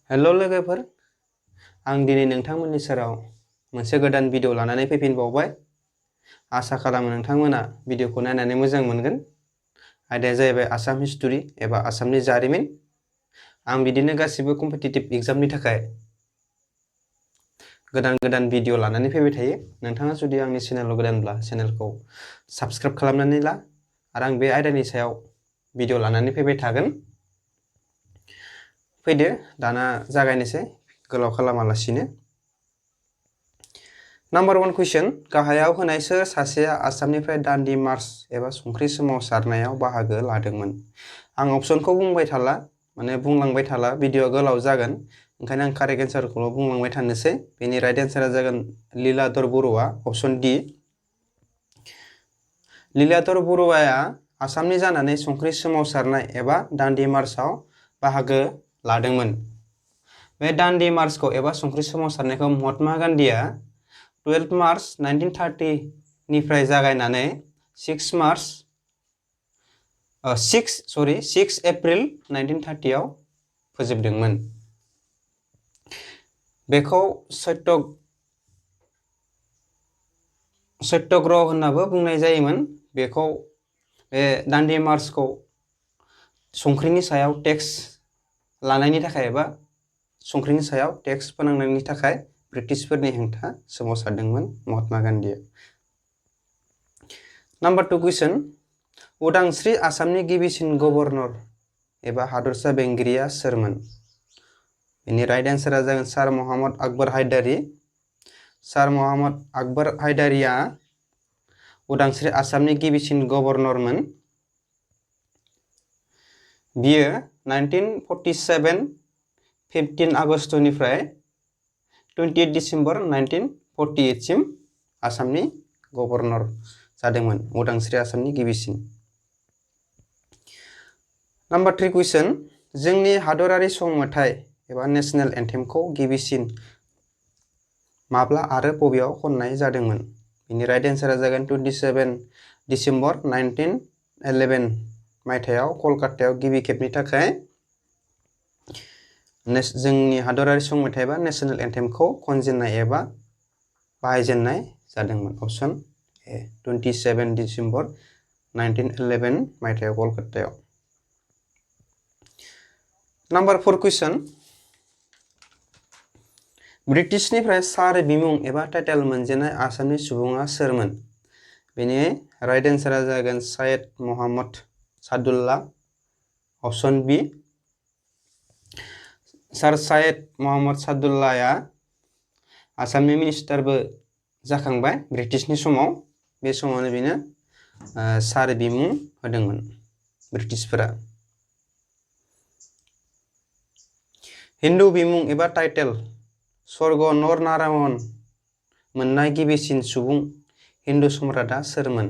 हेल' लोगोफोर, आं दिनै नोंथांमोननि सेराव मोनसे गोदान भिडिअ लानानै फैफिनबावबाय। आसा खालामो नोंथांमोना भिडिअखौ नायनानै मोजां मोनगोन। आयदाया जाहैबाय आसाम हिस्टरि एबा आसामनि जारिमिन। आं बिदिनो गासिबो कम्पिटिटिभ एग्जामनि थाखाय गोदान भिडिअ लानानै फैबाय थायो। नोंथाङा जुदि आंनि चेनेलाव गोदानब्ला चेनेलखौ साबस्क्राइब खालामनानै ला आरो आं बे आयदानि सायाव भिडिअ लानानै फैबाय थागोन। फैदो दाना जागायनोसै गोलाव खालामालासिनो। नाम्बार 1 कुइसन, गाहायाव होनाय सोर सासेया आसामनिफ्राय दान्डि मार्च एबा संख्रि सोमावसारनायाव बाहागो लादोंमोन? आं अपसनखौ बुंलांबाय थाला, भिडिअआ गोलाव जागोन, ओंखायनो आं कारेक्ट एन्सारखौल' बुंलांबाय थानोसै। बेनि राइट एन्सारा जागोन लीलाधर बरुवा, अपसन डि। लीलाधर बरुवाया आसामनि जानानै संख्रि सोमावसारनाय एबा दान्डि मार्चआव बाहागो लादोंमोन। बे दान्डि मार्चखौ एबा संख्रि सोमावसारनायखौ महात्मा गान्धीया 12 मार्च 1930 निफ्राय जागायनानै 6 एप्रिल 1930 आव फोजोबदोंमोन। बेखौ सत्याग्रह होननाबो बुंनाय जायोमोन। बे दान्डि मार्चखौ संख्रिनि सायाव टेक्स लानायनि थाखाय एबा संख्रिनि सायाव टेक्स फोनांनायनि थाखाय ब्रिटिशफोरनि हेंथा सोमावसारदोंमोन महात्मा गान्धीया। नाम्बार 2 कुइसन, उदांस्रि आसामनि गिबिसिन गभर्नर एबा हादरसा बेंगिरिया सोरमोन? बेनि राइट एन्सारा जागोन सार मोहम्मद आकबर हायदारि। सार मोहम्मद आकबर हायदारिया उदांस्रि आसामनि गिबिसिन गभर्नरमोन। बियो 1947 15 आगस्तनिफ्राय 28 दिसेम्बर 1948 सिम आसामनि गभर्नर जादोंमोन, उदांस्रि आसामनि गिबिसिन। नाम्बार 3 कुइसन, जोंनि हादरारि संमेथाइ एबा नेशनेल एन्थेमखौ गिबिसिन माब्ला आरो बबेयाव खननाय जादोंमोन? बेनि राइट एन्सारा जागोन 27 दिसेम्बर 1911 मायथाइयाव कलकातायाव गिबि खेबनि थाखाय जोंनि हादरारि संमेथाइ एबा नेशनेल एन्थेमखौ खनजेननाय एबा बाहायजेननाय जादोंमोन। अपसन ए, 27 दिसेम्बर 1911 मायथाइयाव कलकातायाव। नाम्बार 4 कुइसन, ब्रिटिशनिफ्राय सार बिमुं एबा टाइटेल मोनजेननाय आसामनि सुबुङा सोरमोन? बेनि राइट एन्सारा जागोन सैयद मोहम्मद सादुल्ला, अपसन बि। सार सैयद मोहम्मद सादुल्लाया आसामनि मिनिस्टारबो जाखांबाय ब्रिटिशनि समाव। बे समावनो बिनो सार बिमुं होदोंमोन ब्रिटिशफोरा। हिन्दु बिमुं एबा टाइटेल स्वर्ग नरनारायण मोननाय गिबिसिन सुबुं हिन्दु सम्राटआ सोरमोन?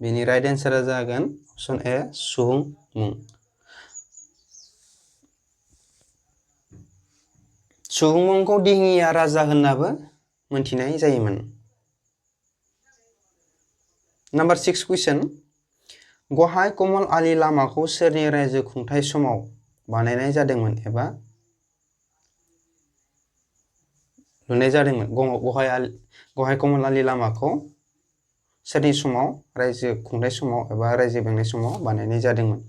बेनि राइट एन्सारा जागोन अपसन ए, सुहुंमुं। सुहुंमुंखौ दिहिङिया राजा होननाबो मोनथिनाय जायोमोन। नाम्बार 6 कुइसन, गहाय कमल आलि लामाखौ सोरनि रायजो खुंथाय समाव बानायनाय जादोंमोन एबा लुनाय जादोंमोन? गहाय कमल आलि लामाखौ सोरनि समाव रायजो खुंथाय समाव एबा रायजो बेंनाय समाव बानायनाय जादोंमोन?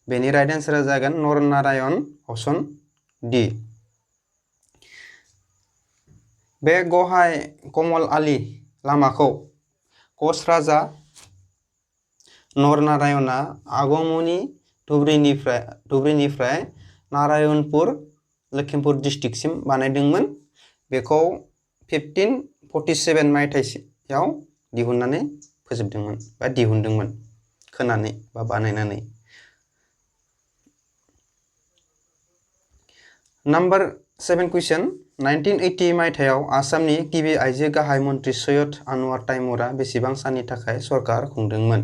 बेनि राइट एन्सारा जागोन नरनारायण, अपसन डि। बे गहाय कमल आलि लामाखौ कच राजा नरनारायणआ आगमनि धुबरीनिफ्राय नारायणपुर लखिमपुर डिस्ट्रिक्टसिम बानायदोंमोन। बेखौ 1547 मायथाइयाव दिहुननानै फोजोबदोंमोन बा दिहुनदोंमोन खोनानै बा बानायनानै। नाम्बार 7 कुइसन, 1980 मायथाइयाव आसामनि गिबि आइजो गाहाय मन्त्रि सैयद आनवार ताइमुरा बेसेबां साननि थाखाय सरकार खुंदोंमोन?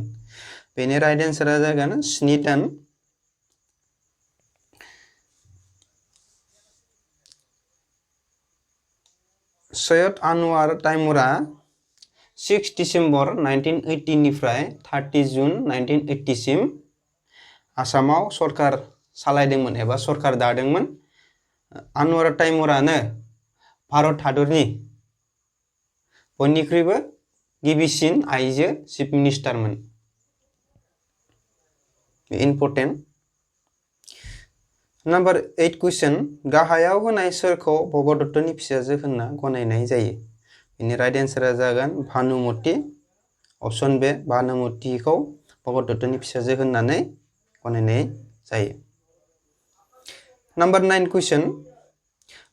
बेनि राइट एन्सारा जागोन 7 दान। सैयद आनवार ताइमुरा 6 दिसेम्बर 1980 निफ्राय 30 जुन 1980 सिम आसामाव सरकार सालायदोंमोन एबा सरकार दादोंमोन। आनवार तैमुरानो भारत हादरनि बयनिख्रुइबो गिबिसिन आइजो चिफ मिनिस्टारमोन। इम्पर्टेन्ट। नम्बर 8 कुइसन गाहायाव होनाय सोरखौ भगदत्तनि फिसाजो होनना गनायनाय जायो? बेनि राइट एन्सारा जागोन भानुमति। ऑप्शन बे भानुमतिखौ भगदत्तनि फिसाजो होननानै गनायनाय जायो। नम्बर 9 कुइसन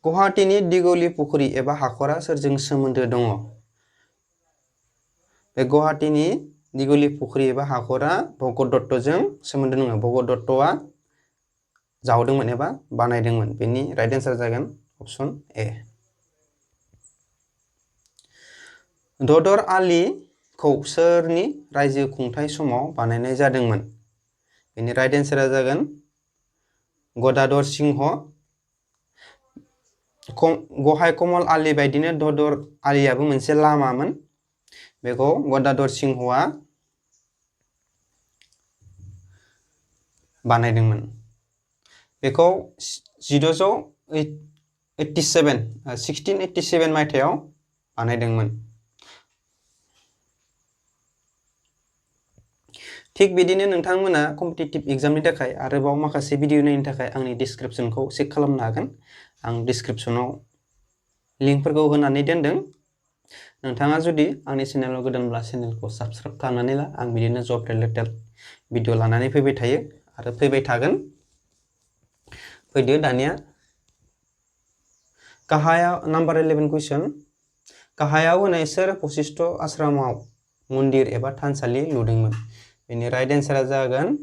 गुवाहाटीनि दिघली पुखुरी एबा हाखरा सोरजों सोमोन्दो दङ? बे गुवाहाटीनि दिघली पुखुरी एबा हाखरा भगदत्तजों सोमोन्दो दङ। भगदत्तआ जावदोंमोन एबा बानायदोंमोन। बेनि राइट एन्सार जागोन ऑप्शन ए। ददर आलीखौ सोरनि रायजो खुंथाय समाव बानायनाय जादोंमोन? बेनि राइट एन्सारा जागोन गदाधर सिंह। गहाय कमल आली बायदिनो ददर आलीयाबो मोनसे लामामोन। बेखौ गदाधर सिंहआ बानायदोंमोन। बेखौ 1687 मायथाइयाव बानायदोंमोन। थिग बिदिनो नोंथांमोना कम्पिटिटिभ एग्जामनि थाखाय आरोबाव माखासे भिडिअ नायनो थाखाय आंनि डिसक्रिप्शनखौ चेक खालामनो हागोन। आं डिसक्रिप्शनाव लिंकफोरखौ होनानै दोनदों। नोंथाङा जुदि आंनि चेनेलाव गोदानब्ला चेनेलखौ साबस्क्राइब खालामनानै ला। आं बिदिनो जब रिलेटेड भिडिअ लानानै फैबाय थायो आरो फैबाय थागोन। फैदो दानिया गाहायाव नम्बर 11 कुइसन गाहायाव होनाय सोर बशिष्ठ आश्रमाव मन्दिर एबा थानसालि लुदोंमोन? बेनि राइट एन्सारा जागोन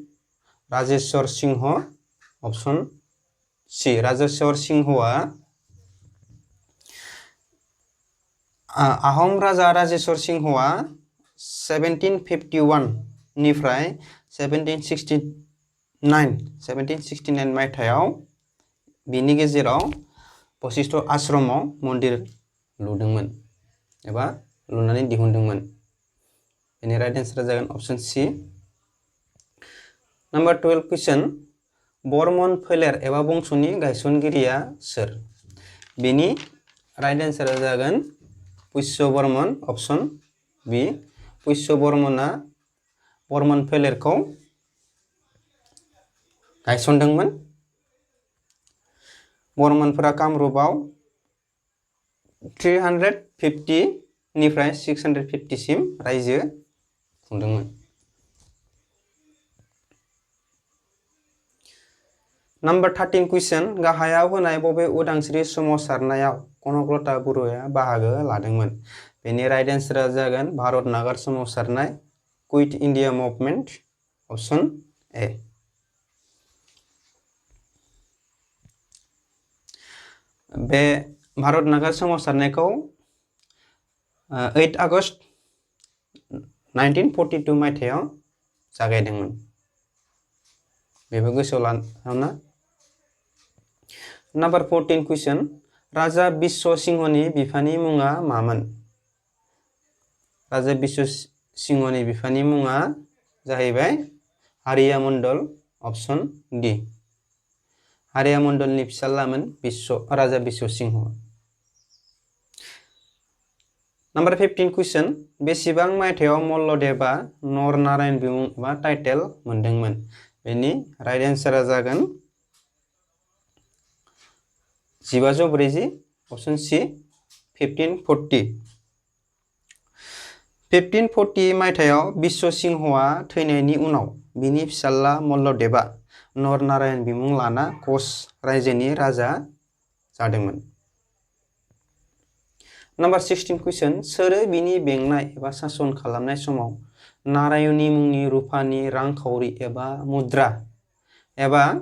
राजेश्वर सिंह। ऑप्शन सी राजेश्वर सिंहआ आहम राजा राजेश्वर सिंहआ 1751 निफ्राय 1769 मायथाइयाव बिनि गेजेराव बशिष्ठ आश्रमाव मन्दिर लुदोंमोन एबा लुनानै दिहुनदोंमोन। बेनि राइट एन्सारा जागोन ऑप्शन सी। नम्बर 12 कुइसन बर्मन फोलेर एबा बंस'नि गायसनगिरिया सोर? बेनि राइट एन्सारा जागोन पुष्य बर्मन। ऑप्शन बी पुष्य बर्मना बर्मन फोलेरखौ गायसनदोंमोन। बर्मनफोरा कामरुपाव 350 निफ्राय 650 सिम रायजो खुंदोंमोन। नम्बर 13 कुइसन गाहायाव होनाय बबे उदांस्रि सोमावसारनायाव कनकलता बरुवाया बाहागो लादोंमोन? बेनि राइट एन्सारा जागोन भारत नागार सोमावसारनाय quit India movement. Option A. बे भारत नागार सोमावसारनायखौ 8 आगस्ट 1942 मायथाइयाव जागायदोंमोन। बेबो गोसोआव लाना। नम्बर 14 कुइसन राजा बिश्व सिंहनि बिफानि मुङा मामोन? राजा बिश्व सिंहनि बिफानि मुङा जाहैबाय हारिया मण्डल। ऑप्शन डी हारिया मण्डलनि फिसाज्लामोन राजा बिश्व सिंह। नम्बर 15 कुइसन बेसेबां मायथाइयाव मल्लदेबा नरनारायण बिमुं एबा टाइटेल मोनदोंमोन? बेनि राइट एन्सारा जागोन 1540। Option C 1540। 1540 मायथाइयाव बिश्व सिंहआ थैनायनि उनाव बिनि फिसाज्ला मल्लदेबा नरनारायण बिमुं लाना क'च रायजोनि राजा जादोंमोन। नम्बर 16 कुइसन सोरो बिनि बेंनाय एबा सासन खालामनाय समाव नारायणी मुंनि रुफानि रांखावरि एबा मुद्रा एबा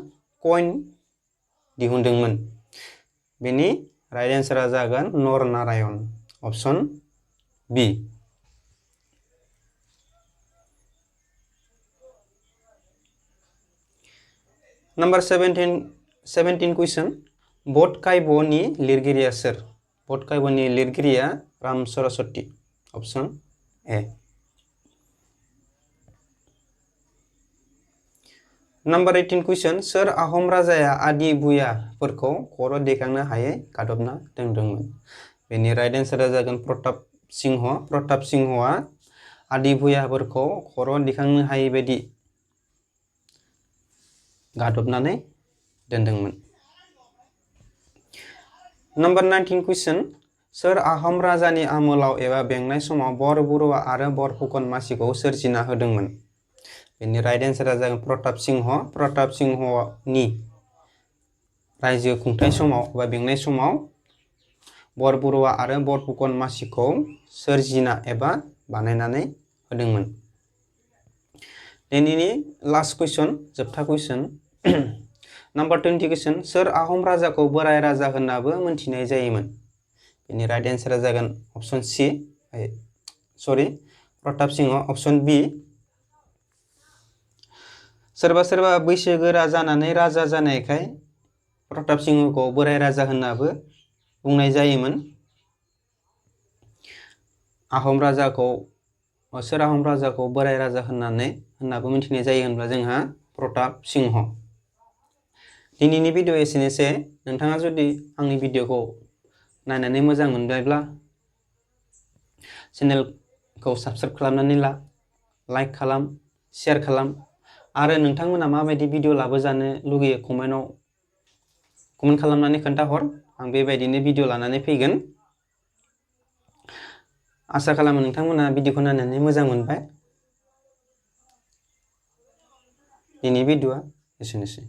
कइन दिहुनदोंमोन? बेनि राइट एन्सारा जागोन नरनारायण। ऑप्शन बी। नम्बर 17 कुइसन बध काव्यनि लिरगिरिया सोर? बध काव्यनि लिरगिरिया Ram Saraswati. Option A. Number 18 कुइसन सोर आहम राजाया आदि भुयाफोरखौ खर' दैखांनो हायै गादबना दोनदोंमोन? बेनि राइट एन्सारा जागोन प्रताप सिंह। प्रताप सिंहआ आदि भुयाफोरखौ खर' दैखांनो हायै बायदि गादबनानै दोनदोंमोन। नाम्बार 19 कुइसन सोर आहम राजानि आमोलाव एबा बेंनाय समाव बर बरुवा आरो बर फुकन मासिखौ सोरजिना होदोंमोन? बेनि राइट एन्सारा जागोन प्रताप सिंह। प्रताप सिंहनि रायजो खुंथाय समाव एबा बेंनाय समाव बर बरुवा आरो बर फुकन मासिखौ सोरजिना एबा बानायनानै होदोंमोन। दिनैनि लास्ट कुइसन जोबथा कुइसन नाम्बार 20 कुइसन सोर आहम राजाखौ बोराय राजा होननाबो मोनथिनाय जायोमोन? बेनि राइट एन्सारा जागोन option C Pratap Singh. Option B सोरबा सोरबा बैसोगोरा जानानै राजा जानायखाय प्रताप सिंहखौ बोराय राजा होननाबो बुंनाय जायोमोन। सोर आहम राजाखौ बोराय राजा होननाबो मिथिनाय जायो होनब्ला जोंहा प्रताप सिंह। दिनैनि भिडिअ एसेनोसै। नोंथाङा जुदि आंनि भिडिअखौ नायनानै मोजां मोनबायब्ला चेनेलखौ साबस्क्राइब खालामनानै ला, लाइक खालाम, शेयार खालाम आरो नोंथांमोना माबायदि भिडिअ लाबोजानो लुगैयो कमेन्ट खालामनानै खोन्थाहर। आं बेबायदिनो भिडिअ लानानै फैगोन। आसा खालामो नोंथांमोना भिडिअखौ नायनानै मोजां मोनबाय। दिनै भिडिअआ एसेनोसै।